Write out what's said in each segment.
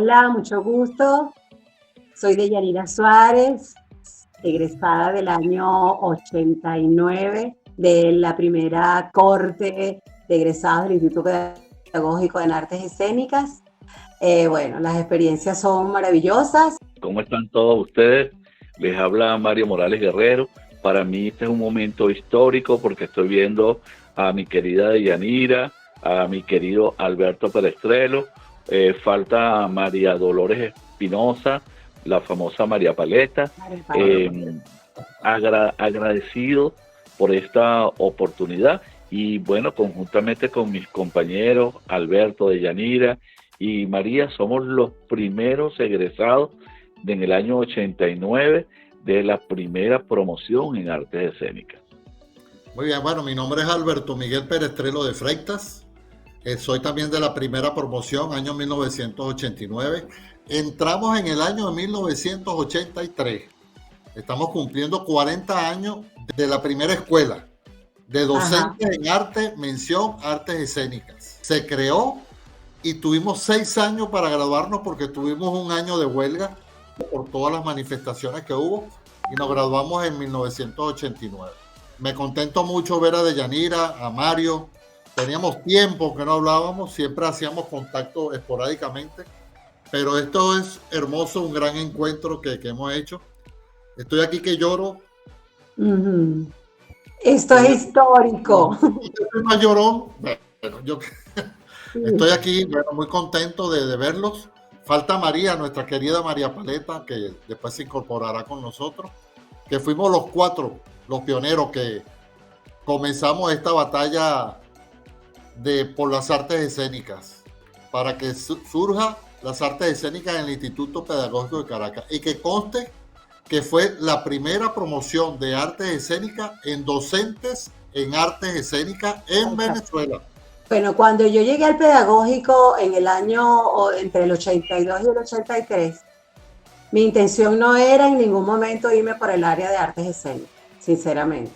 Hola, mucho gusto. Soy Deyanira Suárez, egresada del año 89 de la primera corte de egresados del Instituto Pedagógico en Artes Escénicas. Bueno, las experiencias son maravillosas. ¿Cómo están todos ustedes? Les habla Mario Morales Guerrero. Para mí este es un momento histórico porque estoy viendo a mi querida Deyanira, a mi querido Alberto Perestrelo, falta María Dolores Espinosa, la famosa María Paleta. Agradecido por esta oportunidad y bueno, conjuntamente con mis compañeros Alberto, Deyanira y María, somos los primeros egresados en el año 89 de la primera promoción en artes escénicas. Muy bien, bueno, mi nombre es Alberto Miguel Perestrelo de Freitas. Soy también de la primera promoción, año 1989. Entramos en el año de 1983. Estamos cumpliendo 40 años de la primera escuela de docentes en arte, mención artes escénicas. Se creó y tuvimos 6 años para graduarnos porque tuvimos un año de huelga por todas las manifestaciones que hubo y nos graduamos en 1989. Me contento mucho ver a Deyanira, a Mario. Teníamos tiempo que no hablábamos, siempre hacíamos contacto esporádicamente, pero esto es hermoso, un gran encuentro que hemos hecho. Estoy aquí que lloro. Esto es histórico. Yo soy más llorón. Estoy aquí, bueno, muy contento de verlos. Falta María, nuestra querida María Paleta, que después se incorporará con nosotros, que fuimos los 4, los pioneros que comenzamos esta batalla por las artes escénicas, para que surja las artes escénicas en el Instituto Pedagógico de Caracas, y que conste que fue la primera promoción de artes escénicas en docentes en artes escénicas en Venezuela. Bueno, cuando yo llegué al pedagógico en el año entre el 82 y el 83, mi intención no era en ningún momento irme por el área de artes escénicas, sinceramente.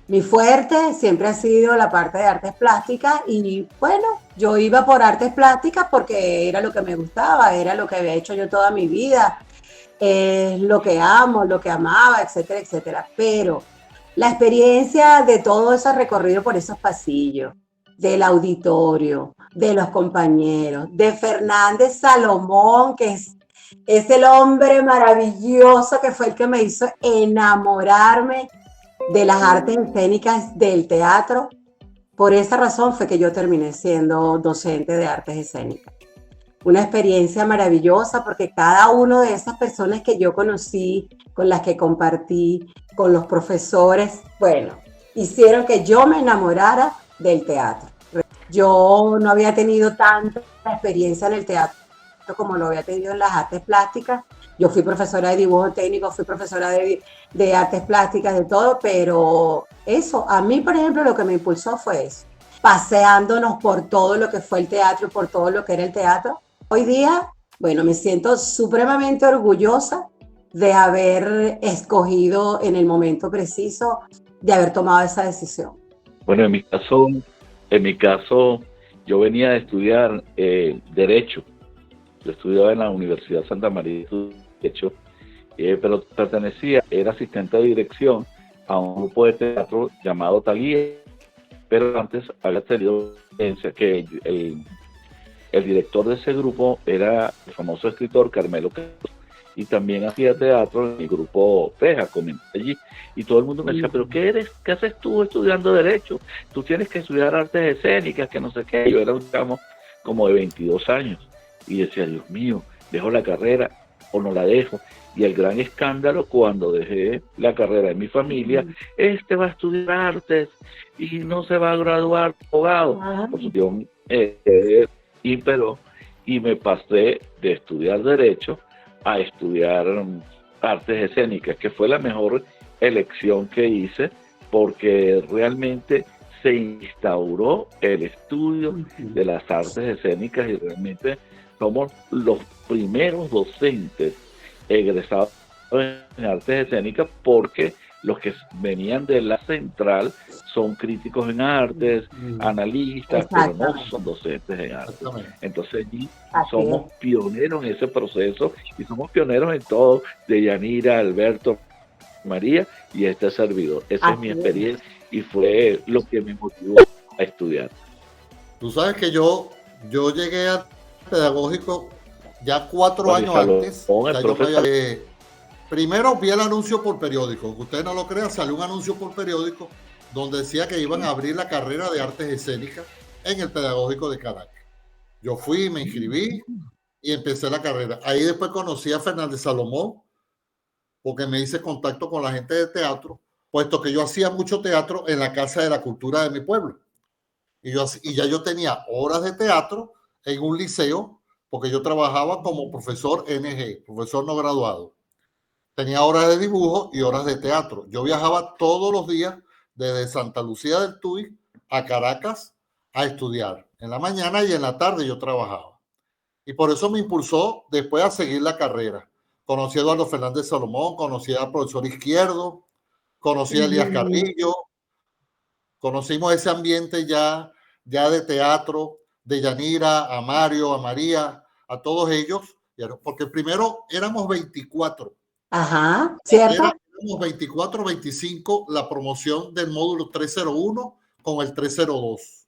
Mi fuerte siempre ha sido la parte de artes plásticas y bueno, yo iba por artes plásticas porque era lo que me gustaba, era lo que había hecho yo toda mi vida, lo que amo, lo que amaba, etcétera, etcétera. Pero la experiencia de todo ese recorrido por esos pasillos, del auditorio, de los compañeros, de Fernández Salomón, que es el hombre maravilloso que fue el que me hizo enamorarme de las artes escénicas del teatro. Por esa razón fue que yo terminé siendo docente de artes escénicas. Una experiencia maravillosa porque cada una de esas personas que yo conocí, con las que compartí, con los profesores, bueno, hicieron que yo me enamorara del teatro. Yo no había tenido tanta experiencia en el teatro como lo había tenido en las artes plásticas. Yo fui profesora de dibujo técnico, fui profesora de artes plásticas, de todo, pero eso, a mí, por ejemplo, lo que me impulsó fue eso, paseándonos por todo lo que fue el teatro, por todo lo que era el teatro. Hoy día, bueno, me siento supremamente orgullosa de haber escogido en el momento preciso, de haber tomado esa decisión. Bueno, en mi caso, yo venía de estudiar Derecho. Yo estudiaba en la Universidad Santa María de Derecho, pero era asistente de dirección a un grupo de teatro llamado Talía, pero antes había tenido experiencia que el director de ese grupo era el famoso escritor Carmelo Castro, y también hacía teatro en el grupo Teja, comenté allí, y todo el mundo me decía, pero ¿qué haces tú estudiando Derecho? Tú tienes que estudiar artes escénicas, que no sé qué. Yo era un chamo como de 22 años, y decía, Dios mío, ¿dejo la carrera o no la dejo? Y el gran escándalo cuando dejé la carrera de mi familia, va a estudiar artes y no se va a graduar abogado. Por su ímpero, y me pasé de estudiar Derecho a estudiar artes escénicas, que fue la mejor elección que hice, porque realmente se instauró el estudio de las artes escénicas y realmente somos los primeros docentes egresados en artes escénicas porque Los que venían de la central son críticos en artes, analistas, pero no son docentes en artes. Entonces allí somos pioneros en ese proceso y somos pioneros en todo, de Yanira, Alberto, María y este servidor. Esa es mi experiencia y fue lo que me motivó a estudiar. Tú sabes que yo llegué al pedagógico ya 4 años antes. Primero vi el anuncio por periódico, que usted no lo crea, salió un anuncio por periódico donde decía que iban a abrir la carrera de artes escénicas en el pedagógico de Caracas. Yo fui, me inscribí y empecé la carrera. Ahí después conocí a Fernández Salomón, porque me hice contacto con la gente de teatro, puesto que yo hacía mucho teatro en la Casa de la Cultura de mi pueblo. Y ya yo tenía horas de teatro en un liceo, porque yo trabajaba como profesor NG, profesor no graduado. Tenía horas de dibujo y horas de teatro. Yo viajaba todos los días desde Santa Lucía del Tuy a Caracas a estudiar. En la mañana y en la tarde yo trabajaba. Y por eso me impulsó después a seguir la carrera. Conocí a Eduardo Fernández Salomón, conocí al profesor Izquierdo, conocí a Elías Carrillo. Conocimos ese ambiente ya de teatro, de Yanira, a Mario, a María, a todos ellos, porque primero éramos 24. Ajá, ¿cierto? Éramos 24, 25 la promoción del módulo 301 con el 302.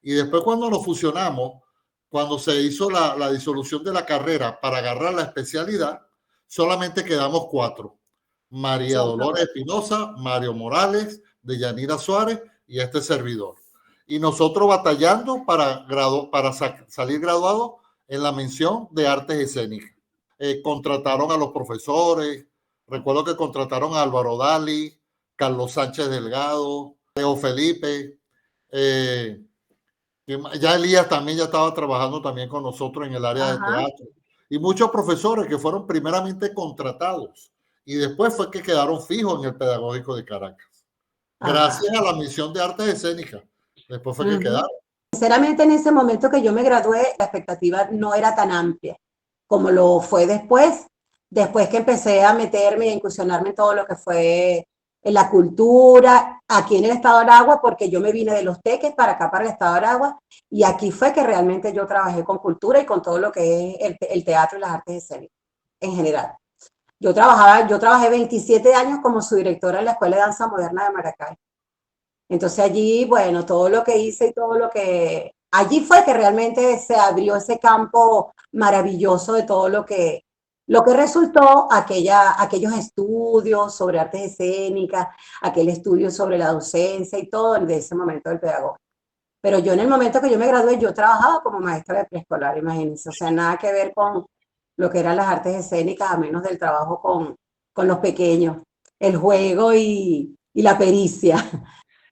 Y después cuando nos fusionamos, cuando se hizo la disolución de la carrera para agarrar la especialidad, solamente quedamos 4. María Dolores Espinosa, Mario Morales, Deyanira Suárez y este servidor. Y nosotros batallando para salir graduados en la mención de artes escénicas. Contrataron a los profesores, recuerdo que contrataron a Álvaro Dali, Carlos Sánchez Delgado, Leo Felipe, ya Elías también ya estaba trabajando también con nosotros en el área de teatro, y muchos profesores que fueron primeramente contratados y después fue que quedaron fijos en el pedagógico de Caracas, gracias a la misión de artes escénicas. Después fue que quedaron. Sinceramente, en ese momento que yo me gradué, la expectativa no era tan amplia como lo fue después que empecé a meterme y a incursionarme en todo lo que fue en la cultura, aquí en el estado de Aragua, porque yo me vine de Los Teques para acá, para el estado de Aragua, y aquí fue que realmente yo trabajé con cultura y con todo lo que es el teatro y las artes escénicas en general. Yo trabajé 27 años como su directora en la Escuela de Danza Moderna de Maracay. Entonces allí, bueno, todo lo que hice y todo lo que... Allí fue que realmente se abrió ese campo maravilloso de todo lo que resultó aquellos estudios sobre artes escénicas, aquel estudio sobre la docencia y todo de ese momento del pedagogo. Pero yo en el momento que yo me gradué, yo trabajaba como maestra de preescolar, imagínense, o sea, nada que ver con lo que eran las artes escénicas, a menos del trabajo con los pequeños, el juego y la pericia.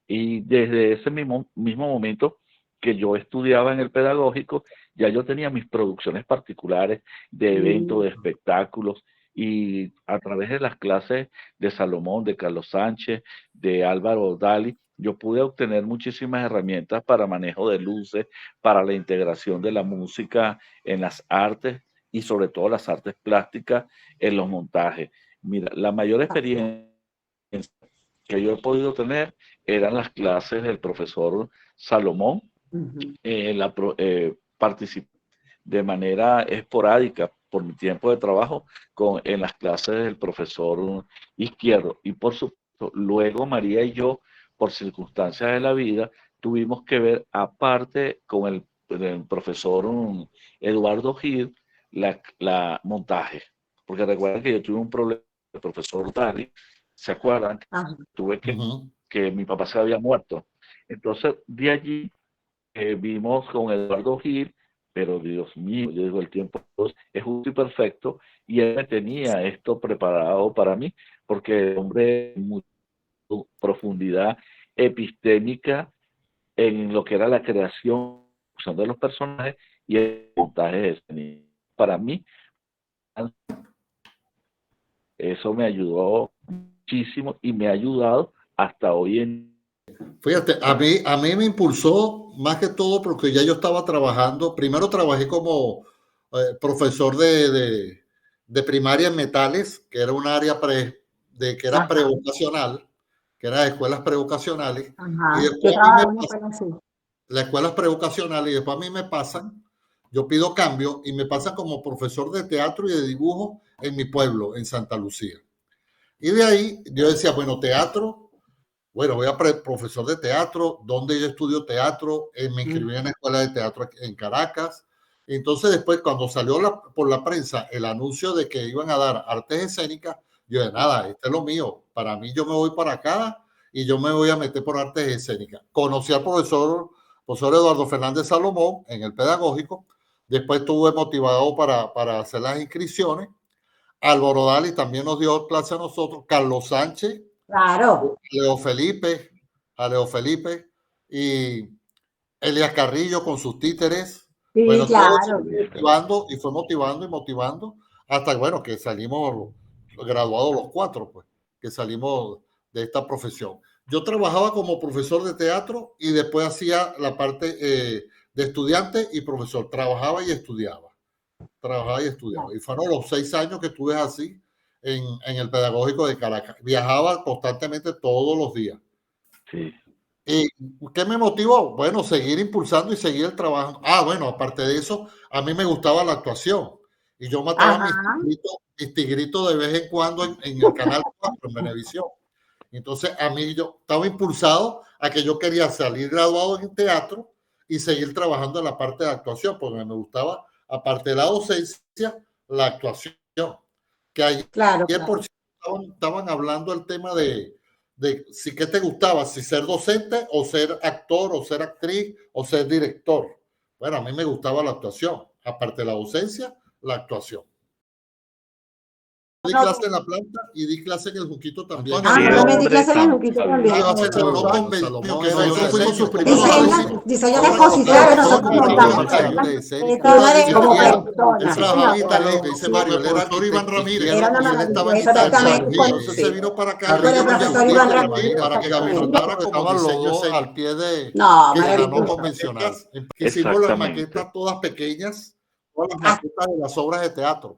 Y desde ese mismo momento que yo estudiaba en el pedagógico, ya yo tenía mis producciones particulares de eventos, de espectáculos, y a través de las clases de Salomón, de Carlos Sánchez, de Álvaro Dali, yo pude obtener muchísimas herramientas para manejo de luces, para la integración de la música en las artes y sobre todo las artes plásticas en los montajes. Mira, la mayor experiencia que yo he podido tener eran las clases del profesor Salomón. Participé de manera esporádica por mi tiempo de trabajo en las clases del profesor Izquierdo, y por supuesto luego María y yo, por circunstancias de la vida, tuvimos que ver aparte con el profesor Eduardo Gil la montaje, porque recuerden que yo tuve un problema con el profesor Dali, ¿se acuerdan? Tuve que mi papá se había muerto. Entonces, de allí vimos con Eduardo Gil, pero Dios mío, yo digo, el tiempo es justo y perfecto, y él me tenía esto preparado para mí, porque el hombre mucha profundidad epistémica en lo que era la creación de los personajes y el montaje para mí. Eso me ayudó muchísimo y me ha ayudado hasta hoy en día. Fíjate, a mí me impulsó más que todo porque ya yo estaba trabajando. Primero trabajé como profesor de primaria en metales, que era un área de que era Ajá. prevocacional, que era de escuelas prevocacionales, Ajá. y Yo después a mí trabajaba me en una pasan, escuela así. las escuelas prevocacionales, y después a mí me pasan, yo pido cambio y me pasan como profesor de teatro y de dibujo en mi pueblo, en Santa Lucía. Y de ahí yo decía, bueno, teatro, bueno, voy a profesor de teatro, donde yo estudio teatro, me inscribí en la escuela de teatro en Caracas. Entonces después cuando salió por la prensa el anuncio de que iban a dar artes escénicas, yo de nada, este es lo mío. Para mí yo me voy para acá y yo me voy a meter por artes escénicas. Conocí al profesor Eduardo Fernández Salomón en el pedagógico. Después estuve motivado para hacer las inscripciones. Álvaro Dali también nos dio clase a nosotros. Carlos Sánchez, Claro. a Leo Felipe y Elias Carrillo con sus títeres. Sí, Bueno, todo eso claro. fue motivando y fue motivando y motivando hasta, bueno, que salimos graduados los cuatro, pues, que salimos de esta profesión. Yo trabajaba como profesor de teatro y después hacía la parte de estudiante y profesor. Trabajaba y estudiaba. Y fueron los 6 años que estuve así en el pedagógico de Caracas. Viajaba constantemente todos los días. Sí. ¿Y qué me motivó? Bueno, seguir impulsando y seguir trabajando. Ah, bueno, aparte de eso, a mí me gustaba la actuación. Y yo mataba Ajá. mis tigritos de vez en cuando en el canal 4, en Venevisión. Entonces, a mí yo estaba impulsado a que yo quería salir graduado en teatro y seguir trabajando en la parte de actuación, porque me gustaba, aparte de la docencia, la actuación. Que ayer, Claro, por claro. cierto, estaban hablando el tema de si qué te gustaba, si ser docente o ser actor o ser actriz o ser director. Bueno, a mí me gustaba la actuación, aparte de la docencia, la actuación. Di No, clase en la planta y di clase en el Junquito también. ah, Sí, yo también di hombre, clase en el tan Junquito fabuloso. también. Se cerró un Salomón, convenio que Salomón, nosotros fuimos sus primeros Diseño de Ahora los exposición que nosotros profesores montamos. de Era escénica, una de como él persona, sí, trabajaba señor. en Italia, lo que dice Mario, él era profesor Iván Ramírez Era una y él maravilla, estaba en exactamente. Italia. Entonces se vino para acá Con el profesor Iván Ramírez, para que exactamente. montara como diseño al pie de No, que era no maravilloso. convencional. Hicimos las exactamente. maquetas todas pequeñas, todas las Ah, maquetas de las obras de teatro.